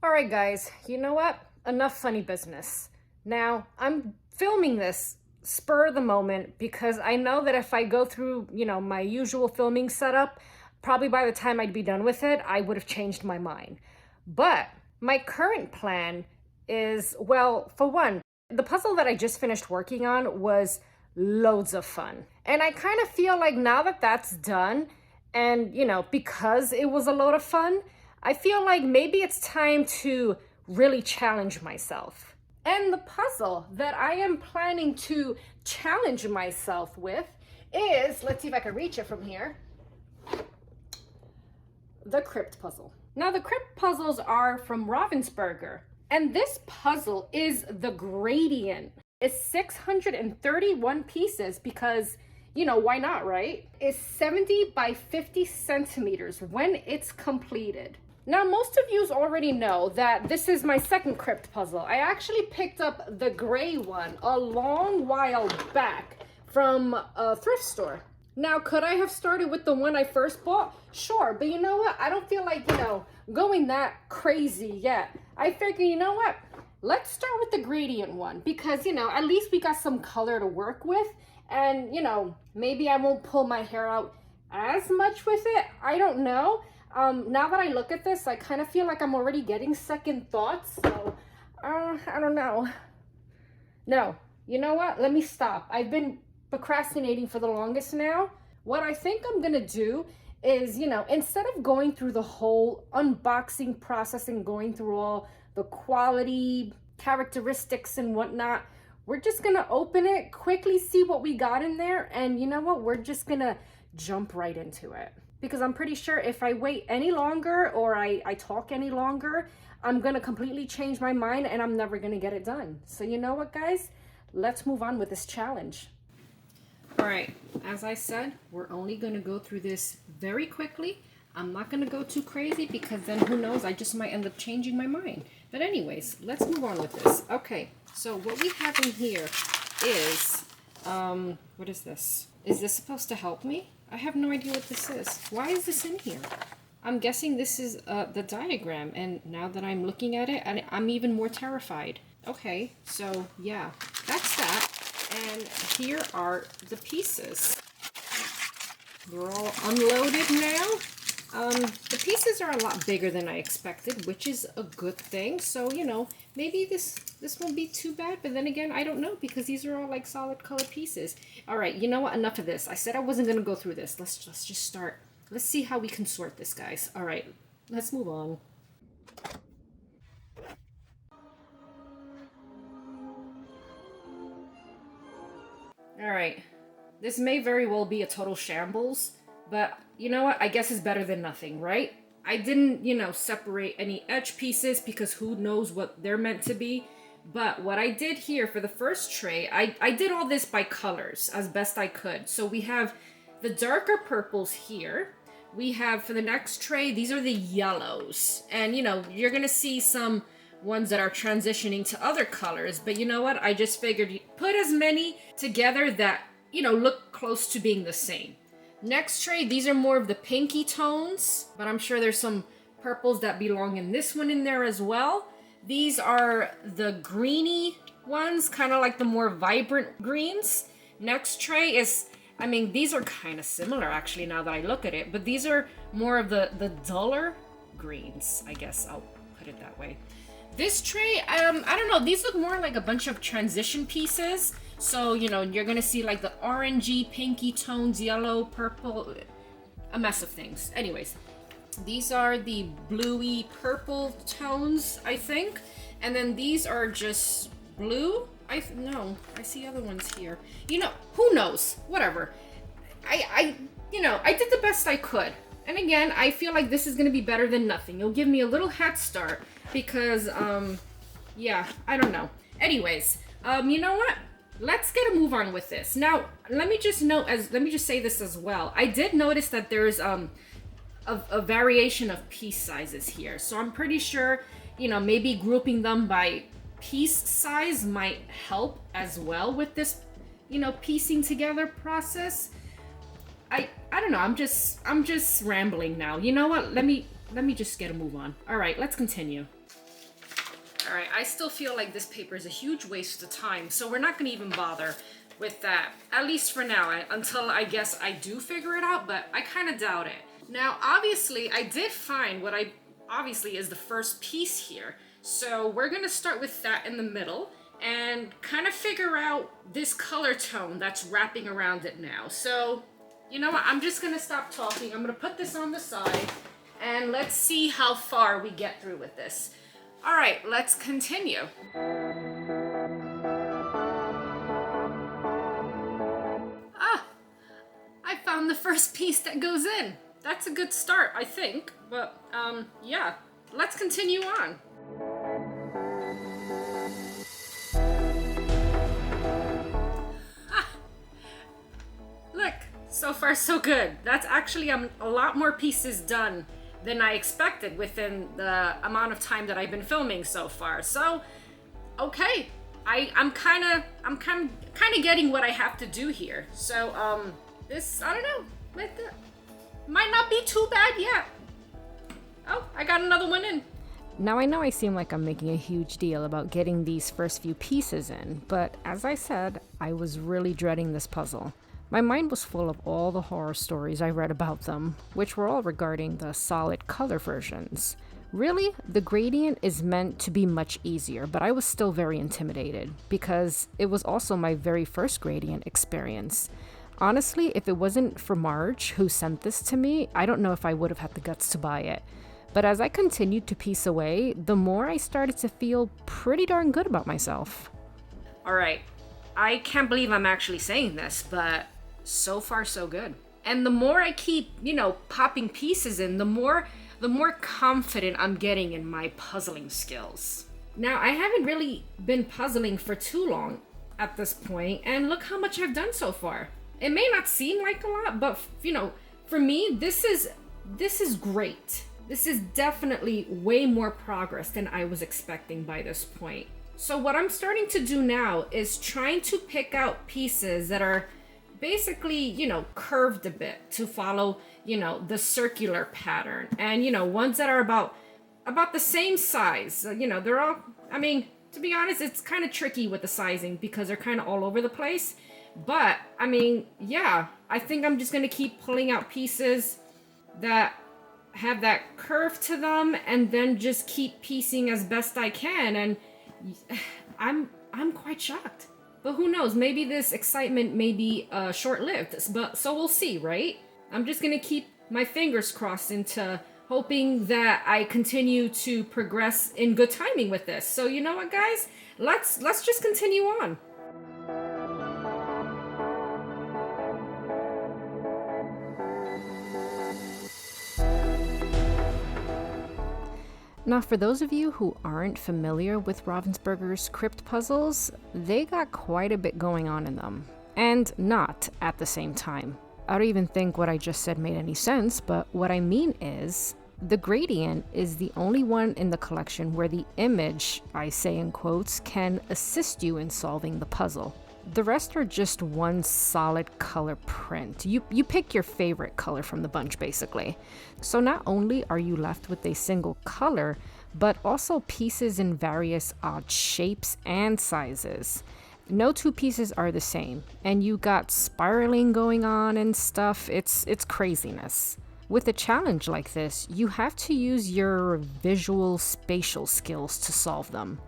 All right, guys, you know what? Enough funny business. Now, I'm filming this spur of the moment because I know that if I go through, my usual filming setup, probably by the time I'd be done with it, I would have changed my mind. But my current plan is, well, for one, the puzzle that I just finished working on was loads of fun. And I kind of feel like now that that's done, and, because it was a load of fun, I feel like maybe it's time to really challenge myself. And the puzzle that I am planning to challenge myself with is, let's see if I can reach it from here, the Krypt puzzle. Now, the Krypt puzzles are from Ravensburger, and this puzzle is the gradient. It's 631 pieces because, why not, right? It's 70 by 50 centimeters when it's completed. Now, most of you already know that this is my second Krypt puzzle. I actually picked up the gray one a long while back from a thrift store. Now, could I have started with the one I first bought? Sure, but you know what? I don't feel like, going that crazy yet. I figure, you know what? Let's start with the gradient one because, at least we got some color to work with. And, maybe I won't pull my hair out as much with it. I don't know. Now that I look at this, I kind of feel like I'm already getting second thoughts. So, I don't know. No, you know what? Let me stop. I've been procrastinating for the longest now. What I think I'm going to do is, instead of going through the whole unboxing process and going through all the quality characteristics and whatnot, we're just going to open it, quickly see what we got in there. And you know what? We're just going to jump right into it. Because I'm pretty sure if I wait any longer or I talk any longer, I'm going to completely change my mind and I'm never going to get it done. So you know what, guys? Let's move on with this challenge. All right, as I said, we're only going to go through this very quickly. I'm not going to go too crazy because then who knows, I just might end up changing my mind. But anyways, let's move on with this. Okay, so what we have in here is, what is this? Is this supposed to help me? I have no idea what this is. Why is this in here? I'm guessing this is the diagram, and now that I'm looking at it, I'm even more terrified. Okay, so yeah, that's that. And here are the pieces. They're all unloaded now. The pieces are a lot bigger than I expected, which is a good thing. So, maybe this won't be too bad. But then again, I don't know because these are all like solid color pieces. All right, you know what? Enough of this. I said I wasn't going to go through this. Let's just start. Let's see how we can sort this, guys. All right, let's move on. All right, this may very well be a total shambles, but you know what? I guess it's better than nothing, right? I didn't, separate any edge pieces because who knows what they're meant to be. But what I did here for the first tray, I did all this by colors as best I could. So we have the darker purples here. We have for the next tray, these are the yellows. And, you're going to see some ones that are transitioning to other colors. But you know what? I just figured put as many together that, look close to being the same. Next tray, these are more of the pinky tones, but I'm sure there's some purples that belong in this one in there as well. These are the greeny ones, kind of like the more vibrant greens. Next tray is, these are kind of similar actually now that I look at it, but these are more of the duller greens, I guess I'll put it that way. This tray, I don't know, these look more like a bunch of transition pieces. So, you're gonna see like the orangey, pinky tones, yellow, purple, a mess of things. Anyways, these are the bluey purple tones, I think. And then these are just blue. No, I see other ones here. Who knows? Whatever. I did the best I could. And again, I feel like this is gonna be better than nothing. You'll give me a little head start because, yeah, I don't know. Anyways, you know what? Let's get a move on with this. Now, let me just say this as well. I did notice that there's a variation of piece sizes here. So I'm pretty sure, maybe grouping them by piece size might help as well with this, piecing together process. I don't know. I'm just rambling now. You know what? Let me just get a move on. All right, let's continue. All right, I still feel like this paper is a huge waste of time, so we're not gonna even bother with that, at least for now, until I guess I do figure it out, but I kind of doubt it. Now, obviously, I did find what I obviously is the first piece here, so we're gonna start with that in the middle and kind of figure out this color tone that's wrapping around it now. So, you know what, I'm just gonna stop talking. I'm gonna put this on the side and let's see how far we get through with this. All right, let's continue. Ah, I found the first piece that goes in. That's a good start, I think. But, yeah, let's continue on. Ah, look, so far so good. That's actually a lot more pieces done than I expected within the amount of time that I've been filming so far. So, okay, I'm kind of getting what I have to do here. So, this, I don't know, might not be too bad yet. Oh, I got another one in. Now I know I seem like I'm making a huge deal about getting these first few pieces in, but as I said, I was really dreading this puzzle. My mind was full of all the horror stories I read about them, which were all regarding the solid color versions. Really, the gradient is meant to be much easier, but I was still very intimidated, because it was also my very first gradient experience. Honestly, if it wasn't for Marg, who sent this to me, I don't know if I would have had the guts to buy it. But as I continued to piece away, the more I started to feel pretty darn good about myself. All right, I can't believe I'm actually saying this, but so far so good. And the more I keep, popping pieces in, the more confident I'm getting in my puzzling skills. Now, I haven't really been puzzling for too long at this point, and look how much I've done so far. It may not seem like a lot, but for me, this is great. This is definitely way more progress than I was expecting by this point. So what I'm starting to do now is trying to pick out pieces that are basically, curved a bit to follow, the circular pattern. And, ones that are about the same size. They're all, to be honest, it's kind of tricky with the sizing because they're kind of all over the place. But, yeah, I think I'm just going to keep pulling out pieces that have that curve to them and then just keep piecing as best I can. And I'm quite shocked. But who knows, maybe this excitement may be short-lived, but so we'll see, right? I'm just gonna keep my fingers crossed into hoping that I continue to progress in good timing with this. So you know what, guys? Let's just continue on. Now, for those of you who aren't familiar with Ravensburger's Krypt puzzles, they got quite a bit going on in them, and not at the same time. I don't even think what I just said made any sense, but what I mean is, the gradient is the only one in the collection where the image, I say in quotes, can assist you in solving the puzzle. The rest are just one solid color print. You pick your favorite color from the bunch, basically. So not only are you left with a single color, but also pieces in various odd shapes and sizes. No two pieces are the same, and you got spiraling going on and stuff. It's craziness. With a challenge like this, you have to use your visual spatial skills to solve them.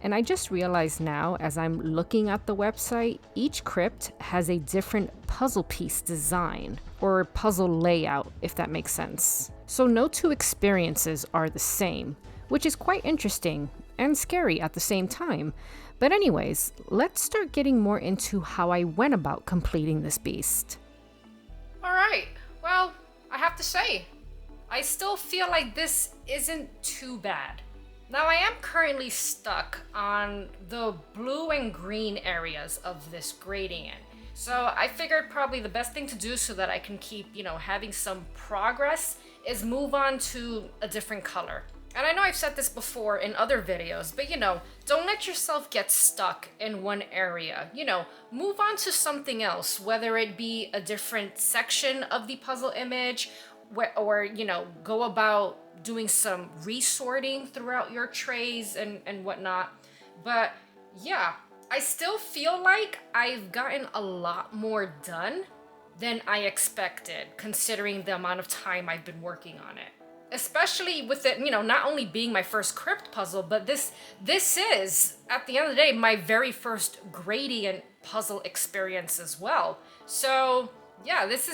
And I just realized now, as I'm looking at the website, each Krypt has a different puzzle piece design, or puzzle layout, if that makes sense. So no two experiences are the same, which is quite interesting and scary at the same time. But anyways, let's start getting more into how I went about completing this beast. All right, well, I have to say, I still feel like this isn't too bad. Now, I am currently stuck on the blue and green areas of this gradient. So I figured probably the best thing to do so that I can keep, having some progress is move on to a different color. And I know I've said this before in other videos, but don't let yourself get stuck in one area. Move on to something else, whether it be a different section of the puzzle image, or go about doing some resorting throughout your trays and whatnot. But yeah, I still feel like I've gotten a lot more done than I expected, considering the amount of time I've been working on it. Especially with it, not only being my first Krypt puzzle, but this is, at the end of the day, my very first gradient puzzle experience as well. So yeah, this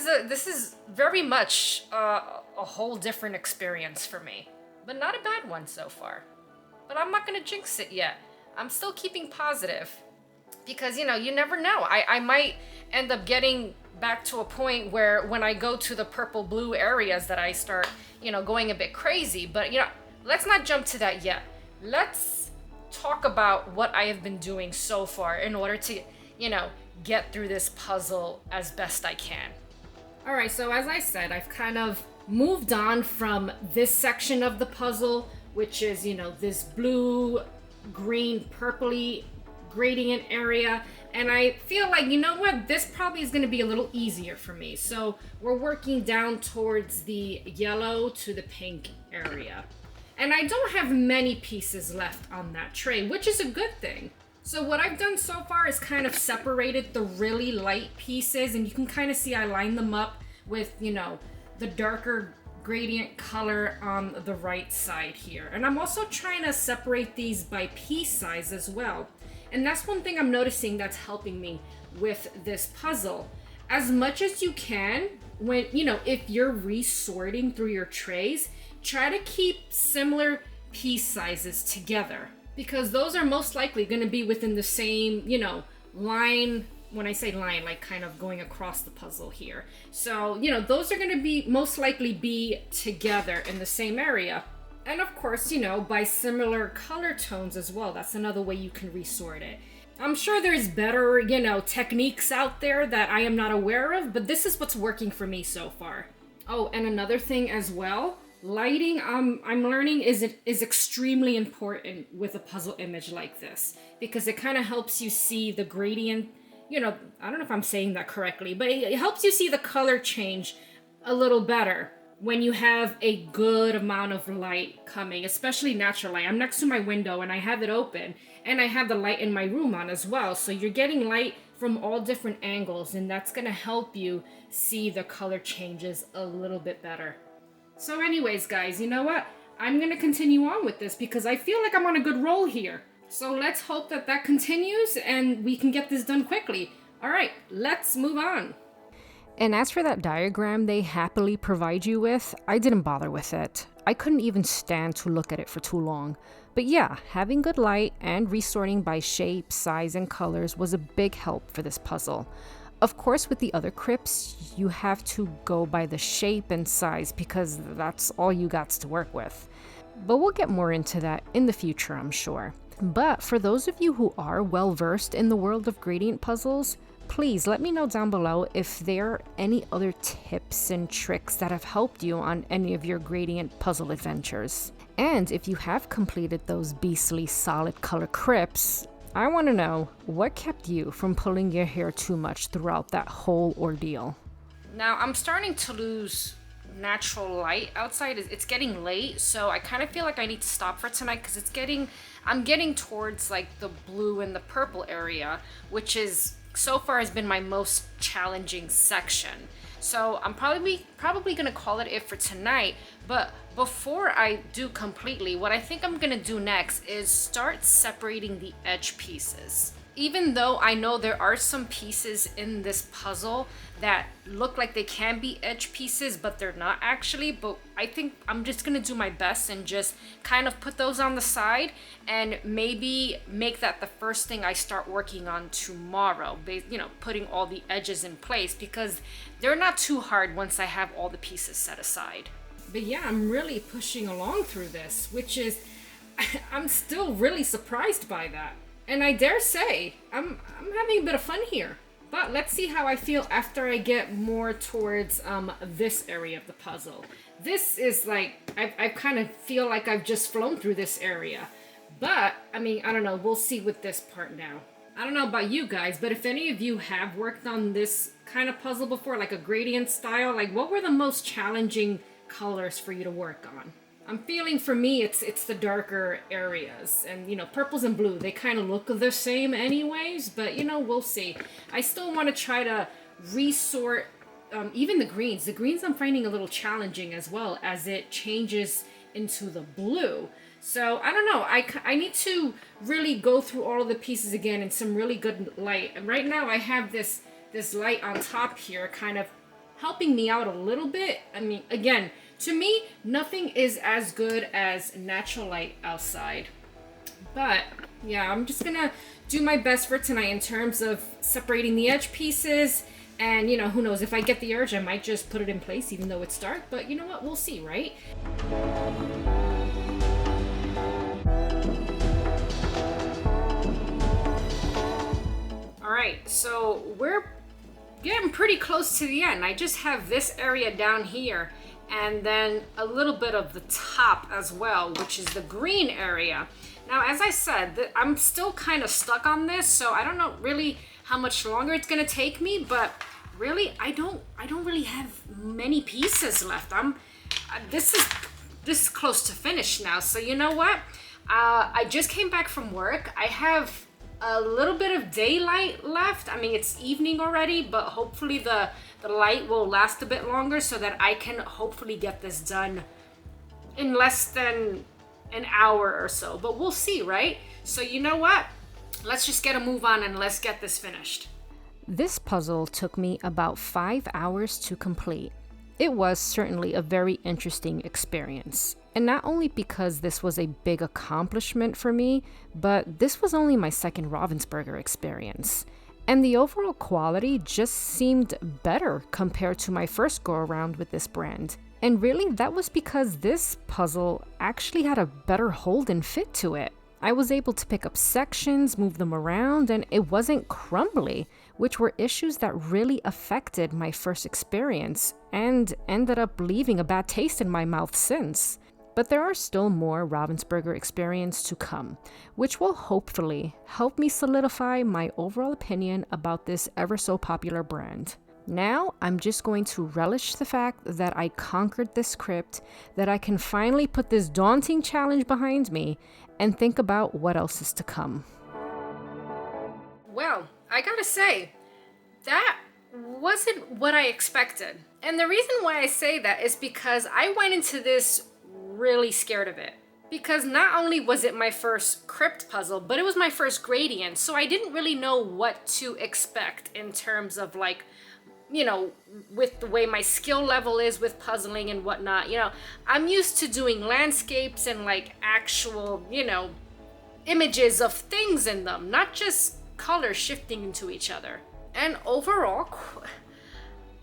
is very much a whole different experience for me, but not a bad one so far. But I'm not gonna jinx it yet. I'm still keeping positive because you never know. I might end up getting back to a point where when I go to the purple blue areas that I start going a bit crazy. But let's not jump to that yet. Let's talk about what I have been doing so far in order to get through this puzzle as best I can. All right, so as I said, I've kind of moved on from this section of the puzzle, which is this blue, green, purpley gradient area. And I feel like, this probably is going to be a little easier for me. So we're working down towards the yellow to the pink area. And I don't have many pieces left on that tray, which is a good thing. So what I've done so far is kind of separated the really light pieces, and you can kind of see I lined them up with, the darker gradient color on the right side here. And I'm also trying to separate these by piece size as well. And that's one thing I'm noticing that's helping me with this puzzle. As much as you can, when, if you're resorting through your trays, try to keep similar piece sizes together, because those are most likely going to be within the same, line. When I say line, like kind of going across the puzzle here. So, those are going to be most likely be together in the same area. And of course, by similar color tones as well. That's another way you can resort it. I'm sure there's better, techniques out there that I am not aware of, but this is what's working for me so far. Oh, and another thing as well, lighting, I'm learning is extremely important with a puzzle image like this, because it kind of helps you see the gradient. I don't know if I'm saying that correctly, but it helps you see the color change a little better when you have a good amount of light coming, especially natural light. I'm next to my window and I have it open, and I have the light in my room on as well. So you're getting light from all different angles, and that's gonna help you see the color changes a little bit better. So anyways, guys, you know what? I'm gonna continue on with this because I feel like I'm on a good roll here. So let's hope that continues and we can get this done quickly. All right, let's move on. And as for that diagram they happily provide you with, I didn't bother with it. I couldn't even stand to look at it for too long. But yeah, having good light and resorting by shape, size, and colors was a big help for this puzzle. Of course, with the other Krypts, you have to go by the shape and size because that's all you got to work with. But we'll get more into that in the future, I'm sure. But for those of you who are well versed in the world of gradient puzzles, please let me know down below if there are any other tips and tricks that have helped you on any of your gradient puzzle adventures. And if you have completed those beastly solid color Krypts, I want to know what kept you from pulling your hair too much throughout that whole ordeal. Now I'm starting to lose natural light outside. It's getting late, so I kind of feel like I need to stop for tonight because I'm getting towards like the blue and the purple area, which is so far has been my most challenging section. So I'm probably gonna call it for tonight. But before I do completely, what I think I'm gonna do next is start separating the edge pieces. Even though I know there are some pieces in this puzzle that look like they can be edge pieces, but they're not actually. But I think I'm just gonna do my best and just kind of put those on the side and maybe make that the first thing I start working on tomorrow. Putting all the edges in place because they're not too hard once I have all the pieces set aside. But yeah, I'm really pushing along through this, which is, I'm still really surprised by that. And I dare say, I'm having a bit of fun here. But let's see how I feel after I get more towards this area of the puzzle. This is like, I kind of feel like I've just flown through this area. But, I mean, I don't know, we'll see with this part now. I don't know about you guys, but if any of you have worked on this kind of puzzle before, like a gradient style, like what were the most challenging colors for you to work on? I'm feeling for me it's the darker areas, and you know, purples and blue, they kind of look the same anyways, but you know, we'll see. I still want to try to resort even the greens. The greens I'm finding a little challenging as well, as it changes into the blue. So I don't know, I need to really go through all of the pieces again in some really good light. And right now I have this light on top here kind of helping me out a little bit. I mean, again, to me, nothing is as good as natural light outside. But yeah, I'm just gonna do my best for tonight in terms of separating the edge pieces. And you know, who knows, if I get the urge, I might just put it in place even though it's dark. But you know what, we'll see, right? All right, so we're getting pretty close to the end. I just have this area down here and then a little bit of the top as well, which is the green area. Now, as I said, I'm still kind of stuck on this, so I don't know really how much longer it's gonna take me, but really, I don't really have many pieces left. This is close to finish now. So you know what? I just came back from work. I have a little bit of daylight left. I mean, it's evening already, but hopefully the light will last a bit longer so that I can hopefully get this done in less than an hour or so. But we'll see, right? So you know what? Let's just get a move on and let's get this finished. This puzzle took me about 5 hours to complete. It was certainly a very interesting experience. And not only because this was a big accomplishment for me, but this was only my second Ravensburger experience. And the overall quality just seemed better compared to my first go around with this brand. And really, that was because this puzzle actually had a better hold and fit to it. I was able to pick up sections, move them around, and it wasn't crumbly, which were issues that really affected my first experience and ended up leaving a bad taste in my mouth since. But there are still more Ravensburger experience to come, which will hopefully help me solidify my overall opinion about this ever so popular brand. Now, I'm just going to relish the fact that I conquered this Krypt, that I can finally put this daunting challenge behind me, and think about what else is to come. Well, I gotta say, that wasn't what I expected. And the reason why I say that is because I went into this really scared of it. Because not only was it my first Krypt puzzle, but it was my first gradient. So I didn't really know what to expect in terms of like, you know, with the way my skill level is with puzzling and whatnot. You know, I'm used to doing landscapes and like actual, you know, images of things in them, not just colors shifting into each other. And overall,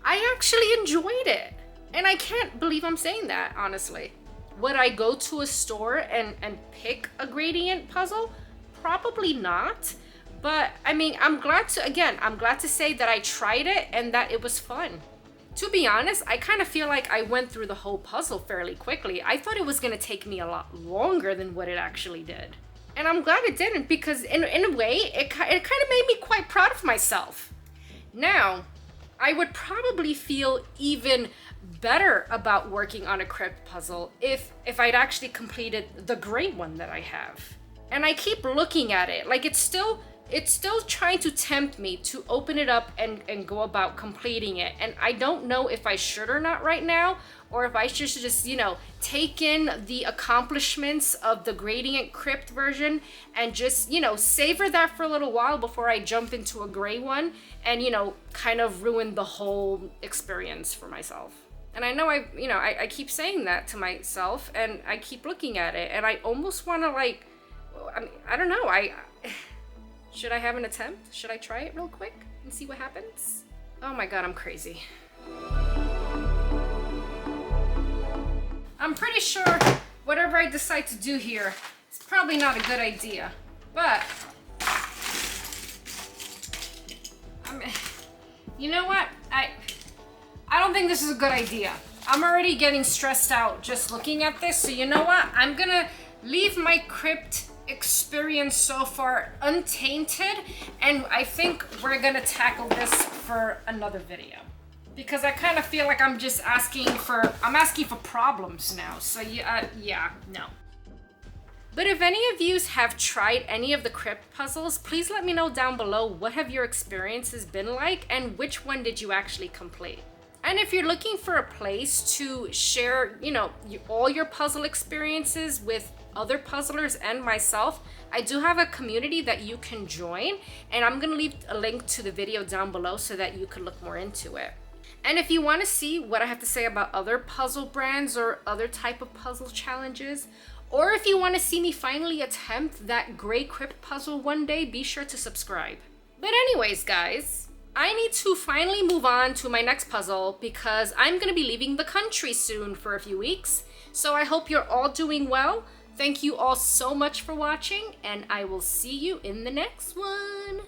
I actually enjoyed it. And I can't believe I'm saying that, honestly. Would I go to a store and pick a gradient puzzle? Probably not. But I mean, I'm glad to say that I tried it and that it was fun. To be honest, I kind of feel like I went through the whole puzzle fairly quickly. I thought it was gonna take me a lot longer than what it actually did. And I'm glad it didn't, because in a way, it kind of made me quite proud of myself. Now, I would probably feel even better about working on a Krypt puzzle if I'd actually completed the gray one that I have. And I keep looking at it, like it's still trying to tempt me to open it up and go about completing it. And I don't know if I should or not right now, or if I should just, you know, take in the accomplishments of the gradient Krypt version and just, you know, savor that for a little while before I jump into a gray one and, you know, kind of ruin the whole experience for myself. And I know I keep saying that to myself, and I keep looking at it, and I almost want to like, I don't know, should I have an attempt? Should I try it real quick and see what happens? Oh my god, I'm crazy. I'm pretty sure whatever I decide to do here is probably not a good idea. But, you know what? I don't think this is a good idea. I'm already getting stressed out just looking at this, so you know what? I'm gonna leave my Krypt experience so far untainted, and I think we're gonna tackle this for another video. Because I kind of feel like I'm just asking for problems now. So yeah, no. But if any of you have tried any of the Krypt puzzles, please let me know down below what have your experiences been like and which one did you actually complete. And if you're looking for a place to share, all your puzzle experiences with other puzzlers and myself, I do have a community that you can join, and I'm gonna leave a link to the video down below so that you can look more into it. And if you want to see what I have to say about other puzzle brands or other type of puzzle challenges, or if you want to see me finally attempt that gray Krypt puzzle one day, be sure to subscribe. But anyways, guys, I need to finally move on to my next puzzle because I'm going to be leaving the country soon for a few weeks. So I hope you're all doing well. Thank you all so much for watching, and I will see you in the next one.